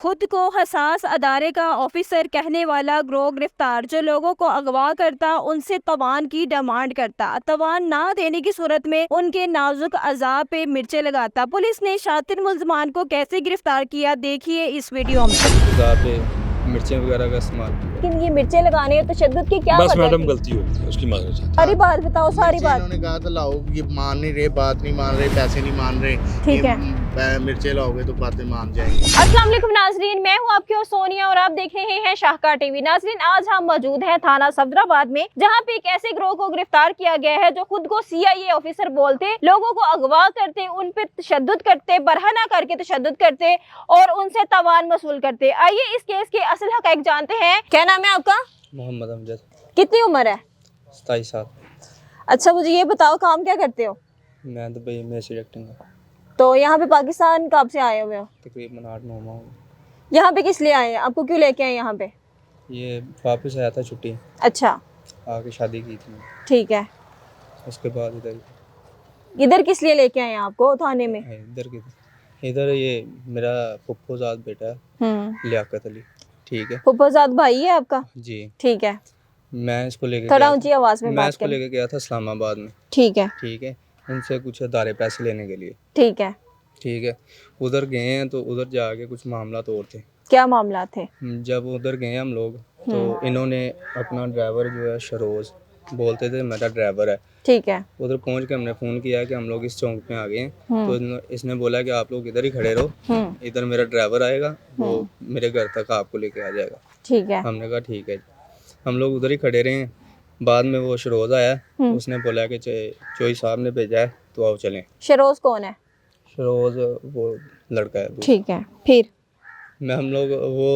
खुद को हसास अदारे का ऑफिसर कहने वाला गिरोह गिरफ्तार। जो लोगों को अगवा करता, उनसे तवान की डिमांड करता, तवान ना देने की सूरत में उनके नाजुक अज़ा पे मिर्चें लगाता। पुलिस ने शातिर मुल्ज़मान को कैसे गिरफ्तार किया, देखिए इस वीडियो में। अज़ा पे मिर्चें वगैरह का इस्तेमाल किया। लेकिन ये मिर्चें लगाने तशद्दुद की क्या बस वजह मैडम थी? गलती हो गई, उसकी माजरत चाहते सारी बात बताओ, सारी बात। इन्होंने कहा था लाओ, ये मान नहीं रहे, बात नहीं मान रहे, पैसे नहीं मान रहे। ठीक है। मिर्चे लाओगे तो बातें मान जाएंगे। अस्सलाम वालेकुम नाजरीन, मैं हूं आपकी और सोनिया और आप देख रहे हैं शाहकार टीवी। नाजरीन, आज हम मौजूद हैं थाना सफदराबाद में, जहां पे एक ऐसे गिरोह को गिरफ्तार किया गया है जो खुद को CIA ऑफिसर बोलते, लोगों को अगवा करते, उन पे तशद्दुद करते, बरहना करके तशद्दुद करते और उनसे तवान वसूल करते। आइए इस केस के असल हक़ाइक़ जानते हैं। क्या नाम है आपका? मोहम्मद अमजद, कितनी उम्र है? 27 साल। अच्छा, मुझे ये बताओ, काम क्या करते हो? मैं दुबई में एक्टिंग है। तो यहाँ पे पाकिस्तान कब से आए हुए हो? तकरीबन 8-9 माह हो गए। यहाँ पे किस लिए आए हैं? आपको क्यों लेके आए यहाँ पे? ये वापस आया था छुट्टी, अच्छा, आके शादी की थी। ठीक है। उसके बाद इधर किस लिए लेके आए हैं आपको थाने में? इधर ये मेरा फुफ्फोजाद बेटा है, लियाकत अली। ठीक है। फुफ्फोजाद भाई है आपका? जी। ठीक है। मैं इसको लेके थोड़ा ऊंची आवाज में मैं बात इसको करें। लेके गया था इस्लामाबाद में। ठीक है। ठीक है। उनसे कुछ अदारे पैसे लेने के लिए। ठीक है। ठीक है। उधर गए हैं तो उधर जाके कुछ मामला तो और थे। क्या मामला थे? जब उधर गए हम लोग तो इन्होंने अपना ड्राइवर जो है शरोज बोलते थे, मेरा ड्राइवर है। ठीक है। उधर पहुंच के हमने फ़ोन किया कि हम लोग इस चौक पे आ गए हैं। तो इसने बोला कि आप लोग इधर ही खड़े रहो, इधर मेरा ड्राइवर आएगा, वो मेरे घर तक आपको लेके आ जाएगा। ठीक है। हमने कहा ठीक है। हम लोग उधर ही खड़े रहे। बाद में वो शरोज आया, उसने बोला कि चोई साहब ने भेजा है तो आओ चलें। शरोज कौन है? शरोज वो लड़का है। ठीक है। फिर हम लोग वो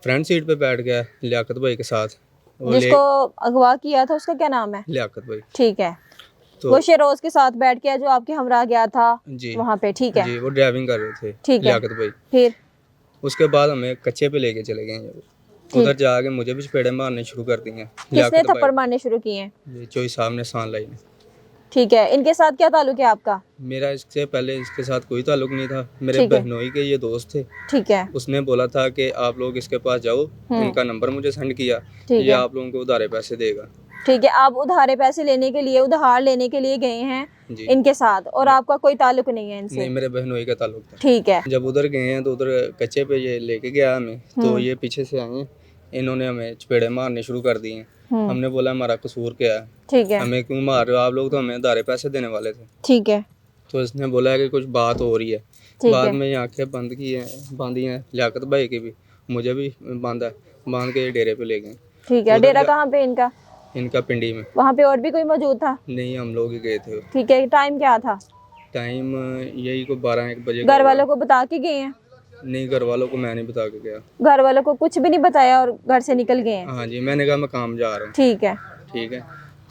फ्रंट सीट पे बैठ गया लियाकत भाई के साथ। जिसको अगवा किया था उसका क्या नाम है? लियाकत भाई। ठीक है। तो वो शरोज के साथ बैठ गया जो आपके हमरा गया था जी वहाँ पे। ठीक है जी, वो ड्राइविंग कर रहे थे। ठीक है। लियाकत भाई। फिर उसके बाद हमें कच्चे पे लेके चले गए। उधर जाके मुझे भी चपेड़े मारने शुरू कर दिए। किसने थप्पड़ मारने शुरू किए हैं? ये चोई साहब ने सान लाई ने। ठीक है। इनके साथ क्या ताल्लुक है आपका? मेरा इससे पहले इसके साथ कोई ताल्लुक नहीं था। मेरे बहनोई के ये दोस्त थे। ठीक है। उसने बोला था कि आप लोग इसके पास जाओ, इनका नंबर मुझे सेंड किया, ये आप लोगों को उधारे पैसे देगा। ठीक है। आप उधारे पैसे लेने के लिए, उधार लेने के लिए गए हैं जी। इनके साथ और आपका कोई ताल्लुक नहीं है इनसे? नहीं, मेरे बहनोई का ताल्लुक था। ठीक है। जब उधर गए हैं तो उधर कच्चे पे ये लेके गया हमें, तो ये पीछे से आए, इन्होंने हमें चपेड़े मारने शुरू कर दिए। हमने बोला हमारा कसूर क्या है, ठीक है। हमें क्यों मार रहे हो आप लोग, तो हमें उधारे पैसे देने वाले थे। ठीक है। तो इसने बोला कि कुछ बात हो रही है। बाद में ये आंखें बंद की हैं, बांधी हैं, लियाकत भाई की भी, मुझे भी बांधा, बांध के ये डेरे पे ले गए। ठीक है। डेरा कहाँ पे इनका? इनका पिंडी में। वहाँ पे और भी कोई मौजूद था? नहीं, हम लोग ही गए थे। ठीक है। टाइम क्या था? टाइम यही को 12-1 बजे। घर वालों को बता के गए हैं? नहीं, घर वालों को मैं नहीं बता के गया। घर वालों को कुछ भी नहीं बताया और घर से निकल गए हैं? हाँ जी, मैंने कहा मैं काम जा रहा हूँ। ठीक है। ठीक है।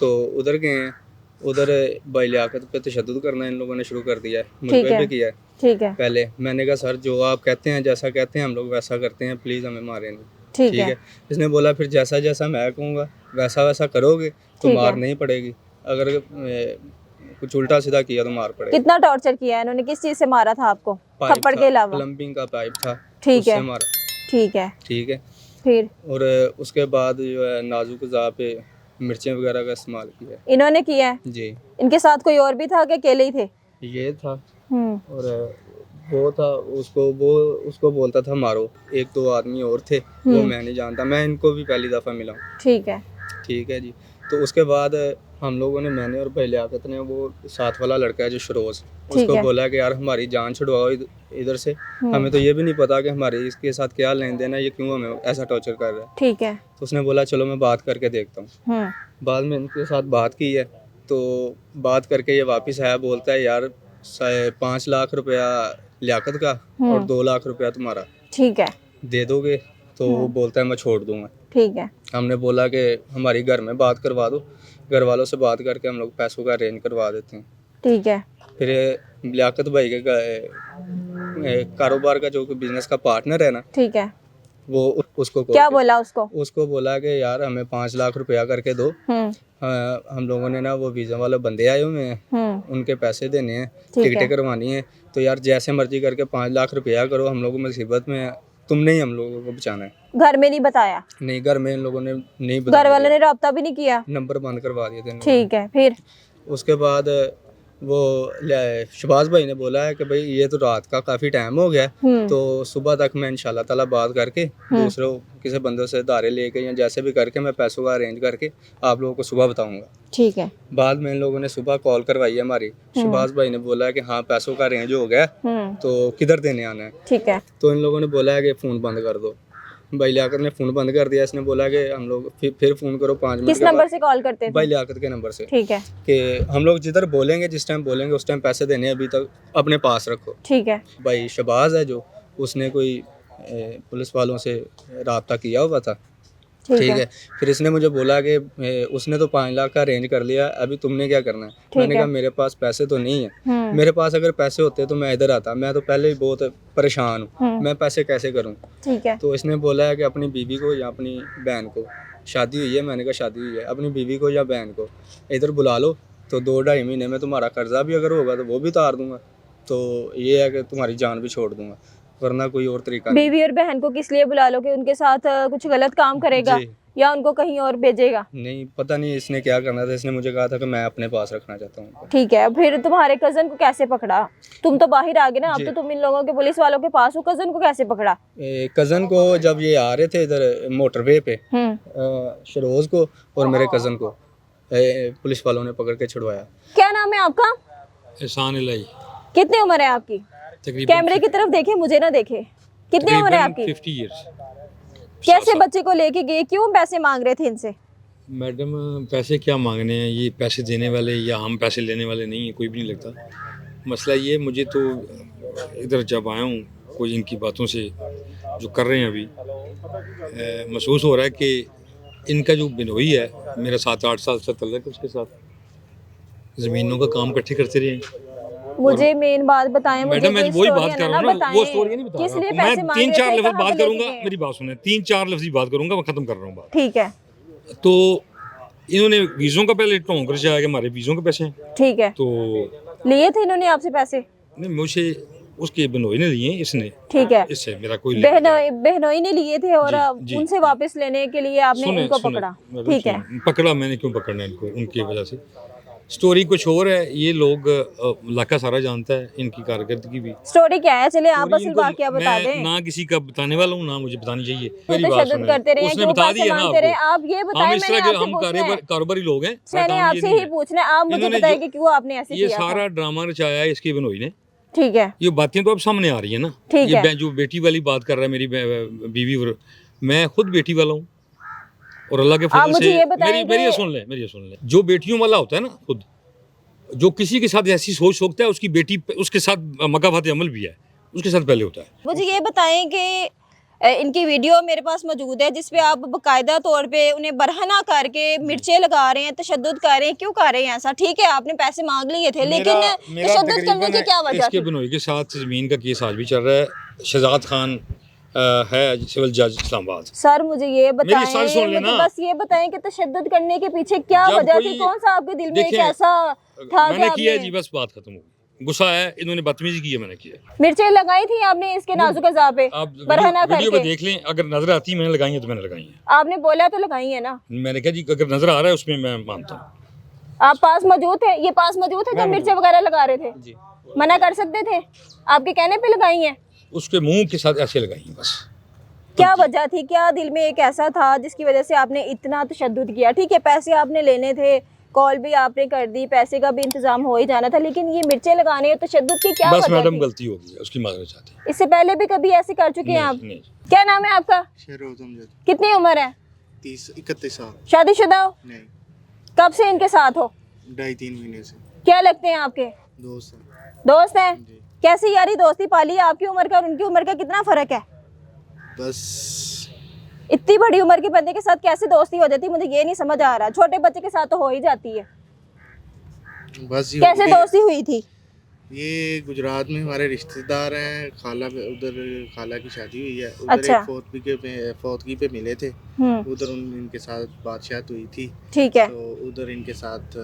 तो उधर गए हैं, उधर भाई लियाकत पे तशद्दुद करना इन लोगों ने शुरू कर दिया है, मुझ पे भी किया है। ठीक है। पहले मैंने कहा सर जो आप कहते हैं, जैसा कहते हैं हम लोग वैसा करते हैं, प्लीज़ हमें मारे नहीं। ठीक है। इसने बोला फिर जैसा जैसा मैं कहूँगा वैसा वैसा करोगे तो मार नहीं पड़ेगी, अगर कुछ उल्टा सीधा किया तो मार पड़ेगी। कितना टॉर्चर किया है इन्होंने? किस चीज से मारा था आपको थप्पड़ के अलावा? प्लम्बिंग का पाइप था, ठीक है। उससे मारा। ठीक है। ठीक है। फिर और उसके बाद जो है नाजुक अज़ा पे मिर्चें वगैरह का इस्तेमाल किया इन्होंने किया है? जी। इनके साथ कोई और भी था कि अकेले ही थे? ये था और वो था, उसको बोलता था मारो। 1-2 आदमी और थे, वो मैं नहीं जानता, मैं इनको भी पहली दफ़ा मिला हूँ। ठीक है। ठीक है जी। तो उसके बाद हम लोगों ने, मैंने और भाई लियाकत ने, वो साथ वाला लड़का है जो शरोज, उसको बोला कि यार हमारी जान छुड़वाओ इधर से, हमें तो ये भी नहीं पता कि हमारे इसके साथ क्या लेन देन है, ये क्यों हमें ऐसा टॉर्चर कर रहा है। ठीक है। तो उसने बोला चलो मैं बात करके देखता हूँ। बाद में इनके साथ बात की है, तो बात करके ये वापस आया, बोलता है यार 5 लाख रुपया लियाकत का और 2 लाख रुपया तुम्हारा, ठीक है, दे दोगे? तो वो बोलता है मैं छोड़ दूंगा। ठीक है। हमने बोला कि हमारी घर में बात करवा दो, घर वालों से बात करके हम लोग पैसों का अरेंज करवा देते हैं। ठीक है। फिर लियाकत भाई के कारोबार का जो बिजनेस का पार्टनर है ना, ठीक है, वो उसको क्या बोला? उसको बोला कि यार हमें 5 लाख रुपया करके दो, हम लोगों ने ना वो वीज़ा वाले बंदे आए हुए हैं, उनके पैसे देने हैं, टिकटें करवानी है, तो यार जैसे मर्जी करके 5 लाख रुपया करो, हम लोग मुसीबत में तुमने ही हम लोगों को बचाना है। घर में नहीं बताया? नहीं, घर में इन लोगों ने नहीं घर बताया, वालों ने राब्ता भी नहीं किया? नंबर बंद करवा दिए थे इन लोगों ठीक है, फिर? ने। उसके बाद वो शहबाज भाई ने बोला है कि भाई ये तो रात का काफ़ी टाइम हो गया, तो सुबह तक मैं इंशाल्लाह ताला बात करके दूसरों किसी बंदे से धारे लेके या जैसे भी करके मैं पैसों का अरेंज करके आप लोगों को सुबह बताऊंगा। ठीक है। बाद में इन लोगों ने सुबह कॉल करवाई है हमारी, शहबाज भाई ने बोला है कि हाँ पैसों का अरेंज हो गया, तो किधर देने आना है। ठीक है। तो इन लोगों ने बोला है कि फ़ोन बंद कर दो। भाई लियाकत ने फ़ोन बंद कर दिया। इसने बोला कि हम लोग फिर फ़ोन करो 5 मिनट किस के बाद। नंबर से कॉल करते थे? भाई लियाकत के नंबर से। ठीक है। कि हम लोग जिधर बोलेंगे, जिस टाइम बोलेंगे उस टाइम पैसे देने हैं, अभी तक अपने पास रखो। ठीक है। भाई शहबाज है जो, उसने कोई पुलिस वालों से रब्ता किया हुआ था। ठीक है। फिर इसने मुझे बोला कि उसने तो 5 लाख का अरेंज कर लिया, अभी तुमने क्या करना है। मैंने कहा मेरे पास पैसे तो नहीं है, मेरे पास अगर पैसे होते तो मैं इधर आता, मैं तो पहले ही बहुत परेशान हूँ, मैं पैसे कैसे करूँ। ठीक है। तो इसने बोला है कि अपनी बीवी को या अपनी बहन को, शादी हुई है, मैंने कहा शादी हुई है, अपनी बीवी को या बहन को इधर बुला लो, तो 2-2.5 महीने में तुम्हारा कर्जा भी अगर होगा तो वो भी उतार दूंगा, तो ये है कि तुम्हारी जान भी छोड़ दूंगा, वरना कोई और तरीका नहीं। बीवी और बहन को किस लिए बुला लो कि उनके साथ कुछ गलत काम करेगा या उनको कहीं और भेजेगा? नहीं, पता नहीं इसने क्या करना था। इसने मुझे कहा था कि मैं अपने पास रखना चाहता हूँ। ठीक है। फिर तुम्हारे कजन को कैसे पकड़ा? तुम तो बाहर आ गए ना, अब तो तुम इन लोगों के पुलिस वालों के पास हो, कजन को कैसे पकड़ा? कजन को जब ये आ रहे थे इधर मोटरवे पे, शरोज को और मेरे कजन को पुलिस वालों ने पकड़ के छुड़वाया। क्या नाम है आपका? एहसान इलाही। कितनी उम्र है आपकी? कैमरे की तरफ देखे, मुझे ना देखे। कितनी उम्र है आपकी? 50 इयर्स। कैसे बच्चे को लेके गए, क्यों पैसे मांग रहे थे इनसे? मैडम पैसे क्या मांगने हैं, ये पैसे देने वाले या हम पैसे लेने वाले नहीं है, कोई भी नहीं लगता। मसला ये, मुझे तो इधर जब आया हूँ, कोई इनकी बातों से जो कर रहे हैं अभी महसूस हो रहा है कि इनका जो बिनोई है, मेरा 7-8 साल से तल्लुक है उसके साथ, ज़मीनों का काम इकट्ठे करते रहे। मुझे मेन बात बताएं। मुझे मैडम मैं कोई वही स्टोरी बात कर है रहा ना, हूँ ना, वो स्टोरी नहीं बता किस लिए रहा। पैसे मैं मांग रहे 3-4 थे, लफ्ज़ कहाँ बात पे लेके करूंगा, गए? मेरी बात सुने, 3-4 लफ्ज़ बात करूंगा, मैं खत्म कर रहा हूँ बात। ठीक है। तो इन्होंने वीज़ों का पहले ढोंग रचाया कि हमारे वीज़ों के पैसे हैं, ठीक है। तो लिए थे इन्होंने आपसे पैसे? नहीं, मुझे उसके बिनोई ने लिए, इसने, ठीक है। इससे मेरा कोई लेना देना बहनोई ने लिए थे और जी, उनसे वापस लेने के लिए आपने सुने, इनको सुने, पकड़ा? मैडम ठीक है। सुने। पकड़ा मैंने, क्यों पकड़ना है इनको, उनकी वजह से। स्टोरी कुछ और है, ये लोग इलाका सारा जानता है इनकी कारकर्दगी भी। स्टोरी क्या है? चले आप स्टोरी असल इनको वाकया बता मैं दें। ना किसी का बताने वाला हूँ, ना मुझे बतानी चाहिए। तो मेरी बात तशद्दुद सुने, करते रहे, उसने क्यों बता पैसे दिया ना मांगते रहे? आपको। आप ये हम बताएं, इस मैंने तरह के आपसे हम पूछना है। कारोबारी लोग हैं, मैंने आपसे ही पूछना है, आप मुझे इन्होंने बताइए जो- कि क्यों आपने ऐसे ये किया था? सारा ड्रामा रचाया है इसके बिनोई ने। ठीक है। ये बातें तो अब सामने आ रही है ना। ठीक ये है। जो बेटी वाली बात कर रहा है, मेरी बीवी, और मैं खुद बेटी वाला हूँ, और अल्लाह के आप फजल मुझे से ये बताएं मेरी ये सुन ले, मेरी ये सुन ले। जो बेटियों वाला होता है ना, खुद जो किसी के साथ ऐसी सोच सोचता है, उसकी बेटी उसके साथ मकाफात अमल भी है, उसके साथ पहले होता है। मुझे ये बताएं कि इनकी वीडियो मेरे पास मौजूद है जिसपे आप बाकायदा तौर पे उन्हें बरहना करके मिर्चें लगा रहे हैं, तशद्दुद कर रहे हैं। क्यों कर रहे हैं ऐसा? ठीक है, आपने पैसे मांग लिए थे, लेकिन तशद्दुद करने की क्या वजह इसके थी? बिनोई के साथ ज़मीन का केस आज भी चल रहा है। शहजाद खान है सिविल जज इस्लामाबाद। सर मुझे ये बताएं, सारी सुन मुझे लेना। बस ये बताएं कि तशद्दुद करने के पीछे क्या जब वजह थी? कोई- कौन सा आपके दिल में एक देखें, ऐसा था कि मैंने किया आपने जी, बस बात खत्म हो गई। गुस्सा है, इन्होंने बदतमीजी की है, मैंने किया। मिर्चें लगाई थी आपने इसके नाजुक अज़ा पे आप बरहना वीडियो पे करके? देख लें, अगर नजर आती है मैंने लगाई है तो मैंने लगाई है। आपने बोला तो लगाई है ना? मैंने कहा जी, अगर नजर आ रहा है उसमें मैं मानता हूँ। आप पास मौजूद थे? ये पास मौजूद थे जब मिर्चें वगैरह लगा रहे थे? जी। मना कर सकते थे? आपके कहने पे लगाई हैं? उसके मुंह के साथ ऐसे लगाई है बस। क्या वजह थी? क्या दिल में एक ऐसा था जिसकी वजह से आपने इतना तशद्दुद किया? ठीक है, पैसे आपने लेने थे, कॉल भी आपने कर दी, पैसे का भी इंतजाम हो ही जाना था, लेकिन ये मिर्चें लगाने और तशद्दुद की क्या बस वजह मैडम थी? गलती हो गई है, उसकी माजरत चाहते हैं। इससे पहले भी कभी ऐसे कर चुके हैं आप? नहीं, क्या नाम है आपका? शेरोज अमजद, कितनी उम्र है? 31 साल। शादीशुदा हो? नहीं, कब से इनके साथ हो? 2.5-3 महीने से क्या लगते हैं आपके? दोस्त हैं। दोस्त हैं? जी। कैसी यारी दोस्ती पाली है? आपकी उम्र का और उनकी उम्र का कितना फर्क है? बस इतनी बड़ी उम्र के बंदे के साथ कैसे दोस्ती हो जाती है? मुझे ये नहीं समझ आ रहा। छोटे बच्चे के साथ तो हो ही जाती है, बस ये कैसे हो गई। दोस्ती हुई थी? ये गुजरात में हमारे रिश्तेदार हैं, उधर खाला की शादी हुई है, उधर अच्छा। एक फौतगी पे मिले थे, उधर इनके साथ बातचीत हुई थी। ठीक है। तो उधर इनके साथ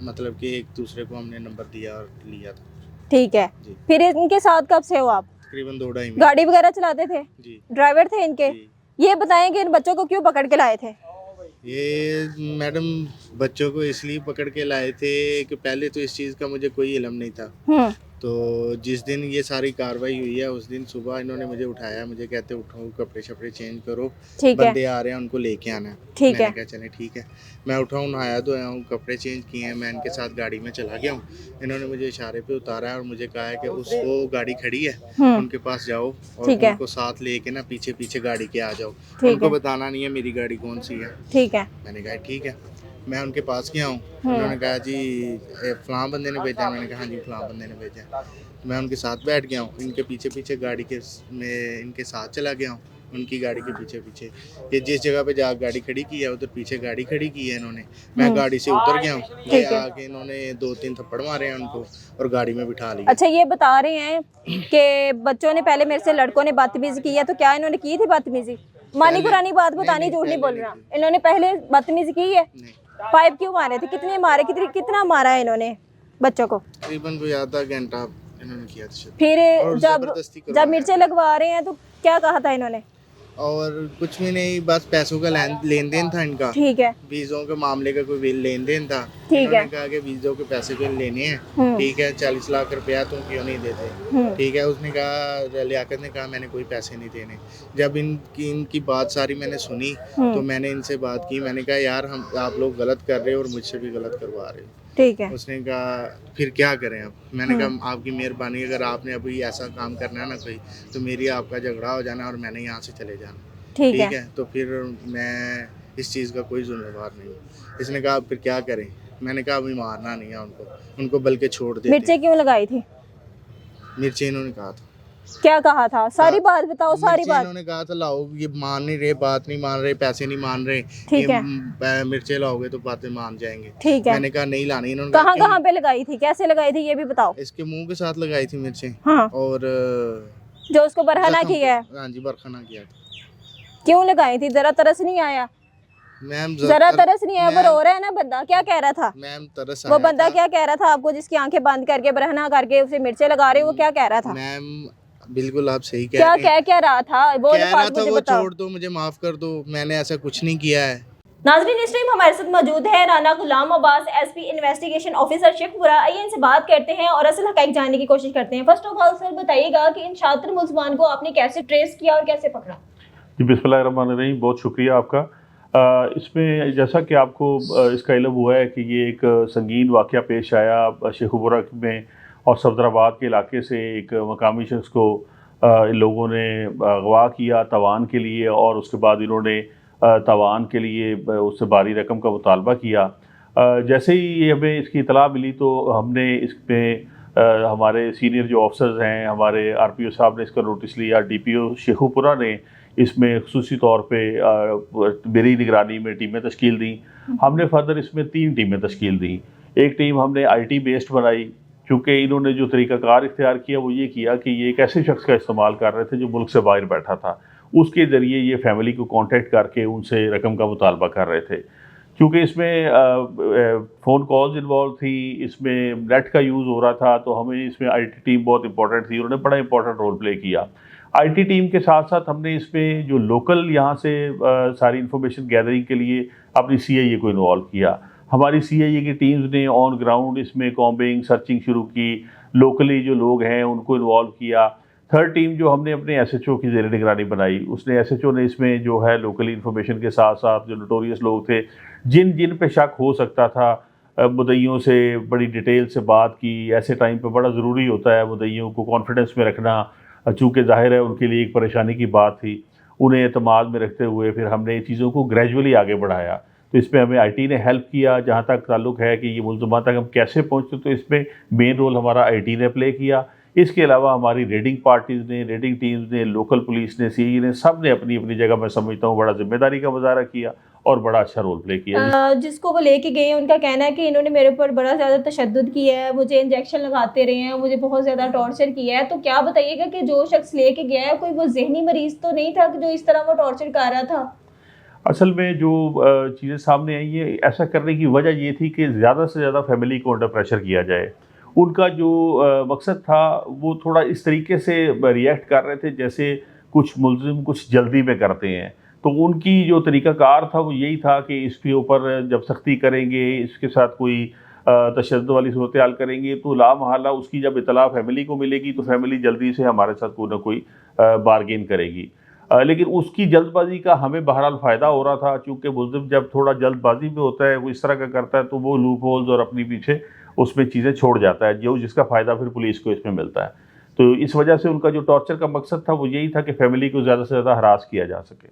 मतलब कि एक दूसरे को हमने नंबर दिया और लिया था। ठीक है। जी। फिर इनके साथ कब से हो आप? तकरीबन 2-2.5 महीने। गाड़ी वगैरह चलाते थे, जी ड्राइवर थे इनके। जी। ये बताएं कि इन बच्चों को क्यों पकड़ के लाए थे? ये मैडम बच्चों को इसलिए पकड़ के लाए थे कि पहले तो इस चीज़ का मुझे कोई इल्म नहीं था। हम्म, तो जिस दिन ये सारी कार्रवाई हुई है उस दिन सुबह इन्होंने मुझे उठाया, मुझे कहते उठो कपड़े शपड़े चेंज करो, ठीक है, बंदे आ रहे हैं उनको लेके आना है। ठीक मैंने है। कहा चले ठीक है। मैं उठा हूँ, नहाया धोया हूँ, कपड़े चेंज किए हैं, मैं इनके साथ गाड़ी में चला गया हूँ। इन्होंने मुझे इशारे पे उतारा है और मुझे कहा है कि उसको गाड़ी खड़ी है उनके पास जाओ और ठीक है। उनको साथ लेके ना पीछे पीछे गाड़ी के आ जाओ, ठीक उनको है, बताना नहीं है मेरी गाड़ी कौन सी है। ठीक है। मैंने कहा ठीक है। मैं उनके पास गया हूँ, उन्होंने कहा जी फ़लाँ बंदे ने भेजा है। मैंने कहा हाँ जी फ़लाँ बंदे ने भेजा है। मैं उनके साथ बैठ गया हूँ, इनके पीछे पीछे गाड़ी के में इनके साथ चला गया हूँ, उनकी गाड़ी के पीछे पीछे। ये जिस जगह पे जा गाड़ी खड़ी की है उधर पीछे गाड़ी खड़ी की है इन्होंने। मैं गाड़ी से उतर गया हूँ, ये ठीक है। आके इन्होंने 2-3 थप्पड़ मारे हैं उनको और गाड़ी में बिठा लिया। अच्छा, ये बता रहे हैं कि बच्चों ने पहले मेरे से, लड़कों ने बदतमीजी की है, तो क्या इन्होंने की थी बदतमीजी? मानी पहले- पुरानी बात बतानी, नहीं, झूठ नहीं पहले बोल रहा। नहीं की। इन्होंने पहले बदतमीजी की है? नहीं, पाइप क्यों मारे थे? कितने मारे? कितना मारा है इन्होंने बच्चों को? तकरीबन कोई आधा घंटा इन्होंने किया था शायद। फिर और जब ज़बरदस्ती जब करवाया। मिर्चें लगवा रहे हैं तो क्या कहा था इन्होंने? और कुछ भी नहीं, बस पैसों का लेन देन था इनका। ठीक है, वीज़ों के मामले का कोई लेन देन था। ठीक इन्होंने है। कहा कि वीज़ों के पैसे कोई लेने हैं, ठीक है 40 लाख रुपया तुम क्यों नहीं देते, ठीक है। उसने कहा, लियाकत ने कहा मैंने कोई पैसे नहीं देने। जब इनकी बात सारी मैंने सुनी तो मैंने इनसे बात की, मैंने कहा यार हम आप लोग गलत कर रहे हो और मुझसे भी गलत करवा रहे हो। ठीक है। उसने कहा फिर क्या करें अब? मैंने कहा आपकी मेहरबानी, अगर आपने अभी ऐसा काम करना है ना कोई, तो मेरी आपका झगड़ा हो जाना और मैंने यहाँ से चले जाना, ठीक है। है। तो फिर मैं इस चीज़ का कोई जिम्मेवार नहीं हूँ। इसने कहा फिर क्या करें? मैंने कहा अभी मारना नहीं है उनको बल्कि छोड़ देते। मिर्चें क्यों लगाई थी? मिर्ची इन्होंने कहा था। क्या कहा था? सारी बात बताओ, सारी मिर्ची बात। इन्होंने कहा था लाओ, ये मान नहीं रहे, बात नहीं मान रहे, पैसे नहीं मान रहे, ठीक है। मिर्चे लाओगे तो बातें मान जाएंगे। ठीक है। मैंने कहा नहीं लानी। इन्होंने कहाँ कहा, कहाँ पे लगाई थी, कैसे लगाई थी, ये भी बताओ। इसके मुंह के साथ लगाई थी मिर्चें। हाँ, और जो उसको बरहना जख्म किया है, पे- हाँ जी बरखना किया था। क्यों लगाई थी? जरा तरस नहीं आया? मैम जरा तरस नहीं आया? वो मैम- रो रहा है ना बंदा, क्या कह रहा था? मैम तरस वो आया बंदा था। क्या कह रहा था आपको, जिसकी आंखें बंद करके बरहना करके उसे मिर्चें लगा रहे हो? वो क्या कह रहा था? मैम बिल्कुल आप सही कह क्या रहे हैं। कह रहा था? वो कह रहा बात था मुझे वो बताओ। छोड़ दो, मुझे माफ कर दो, मैंने ऐसा कुछ नहीं किया है। नाज़रीन, इस टाइम हमारे साथ मौजूद है Rana Ghulam Abbas, SP investigation officer Sheikhupura. आइए इनसे बात करते हैं और असल हक़ाइक़ जानने की कोशिश करते हैं। फर्स्ट ऑफ ऑल सर बताइएगा कि इन छात्र मुल्ज़मान को आपने कैसे ट्रेस किया और कैसे पकड़ा? जी बिस्मिल्लाहिर्रहमानिर्रहीम, बहुत शुक्रिया आपका। इसमें जैसा कि आपको इसका इल्म हुआ है कि ये एक संगीन वाक़या पेश आया शेखपुरा में, और सफदराबाद के इलाके से एक मकामी शख्स को इन लोगों ने अगवा किया तवान के लिए, और उसके बाद इन्होंने तवान के लिए उससे भारी रकम का मुतालबा किया। जैसे ही ये हमें इसकी इतला मिली तो हमने इसमें हमारे सीनियर जो ऑफिसर्स हैं, हमारे RPO साहब ने इसका नोटिस लिया। DPO शेखपुरा ने इसमें खुसूसी तौर पे मेरी निगरानी में टीमें तश्कील दी। हमने फर्दर इसमें 3 टीमें तश्कील दी। एक टीम हमने IT बेस्ड बनाई, क्योंकि इन्होंने जो तरीक़ाकार इख्तियार किया वो ये किया कि ये एक ऐसे शख्स का इस्तेमाल कर रहे थे जो मुल्क से बाहर बैठा था। उसके ज़रिए ये फैमिली को कॉन्टेक्ट करके उनसे रकम का मुतालबा कर रहे थे। क्योंकि इसमें फ़ोन कॉल्स इन्वॉल्व थी, इसमें नेट का यूज़ हो रहा था, तो हमें इसमें IT टीम बहुत इंपॉर्टेंट थी, उन्होंने बड़ा इंपॉर्टेंट रोल प्ले किया। IT टीम के साथ साथ हमने इसमें जो लोकल यहाँ से सारी इन्फॉर्मेशन गैदरिंग के लिए अपनी CIA को इन्वॉल्व किया। हमारी CIA की टीम्स ने ऑन ग्राउंड इसमें कॉम्बिंग सर्चिंग शुरू की, लोकली जो लोग हैं उनको इन्वॉल्व किया। थर्ड टीम जो हमने अपने SHO की ज़ेर निगरानी बनाई, उसने SHO ने इसमें जो है लोकली इन्फॉर्मेशन के साथ साथ जो नोटोरियस लोग थे जिन पे शक हो सकता था, मुद्दइयों से बड़ी डिटेल से बात की। ऐसे टाइम पे बड़ा ज़रूरी होता है मुद्दइयों को कॉन्फिडेंस में रखना, चूँकि ज़ाहिर है उनके लिए एक परेशानी की बात थी। उन्हें एतमाद में रखते हुए फिर हमने चीज़ों को ग्रेजुअली आगे बढ़ाया। तो इसमें हमें IT ने हेल्प किया। जहाँ तक ताल्लुक़ है कि ये मुल्ज़िमान तक हम कैसे पहुँचते, तो इसमें मेन रोल हमारा IT ने प्ले किया। इसके अलावा हमारी रेडिंग पार्टीज़ ने, रेडिंग टीम्स ने, लोकल पुलिस ने, CI ने, सब ने अपनी अपनी जगह मैं समझता हूँ बड़ा जिम्मेदारी का मुजाहरा किया और बड़ा अच्छा रोल प्ले किया। जिसको वो लेके गए हैं उनका कहना है कि इन्होंने मेरे ऊपर बड़ा ज़्यादा तशद्दुद किया है, मुझे इंजेक्शन लगाते रहे हैं, मुझे बहुत ज़्यादा टॉर्चर किया है। तो क्या बताइएगा कि जो शख्स लेके गया है कोई वो जहनी मरीज तो नहीं था कि जो इस तरह वो टॉर्चर कर रहा था? असल में जो चीज़ें सामने आई है, ऐसा करने की वजह ये थी कि ज़्यादा से ज़्यादा फैमिली को अंडर प्रेशर किया जाए, उनका जो मकसद था वो थोड़ा इस तरीके से रिएक्ट कर रहे थे जैसे कुछ मुलजिम कुछ जल्दी में करते हैं। तो उनकी जो तरीक़ाकार था वो यही था कि इसके ऊपर जब सख्ती करेंगे, इसके साथ कोई तशद्दुद वाली सूरत-ए-हाल करेंगे तो लामहला उसकी जब इत्तला फैमिली को मिलेगी तो फैमिली जल्दी से हमारे साथ कोई ना कोई बार्गेन करेगी। लेकिन उसकी जल्दबाजी का हमें बहरहाल फ़ायदा हो रहा था, चूँकि मुल्ज़िम जब थोड़ा जल्दबाजी में होता है, वो इस तरह का करता है तो वो लूप होल्स और अपनी पीछे उसमें चीज़ें छोड़ जाता है, जो जिसका फ़ायदा फिर पुलिस को इसमें मिलता है। तो इस वजह से उनका जो टॉर्चर का मकसद था वो यही था कि फैमिली को ज़्यादा से ज़्यादा हरास किया जा सके।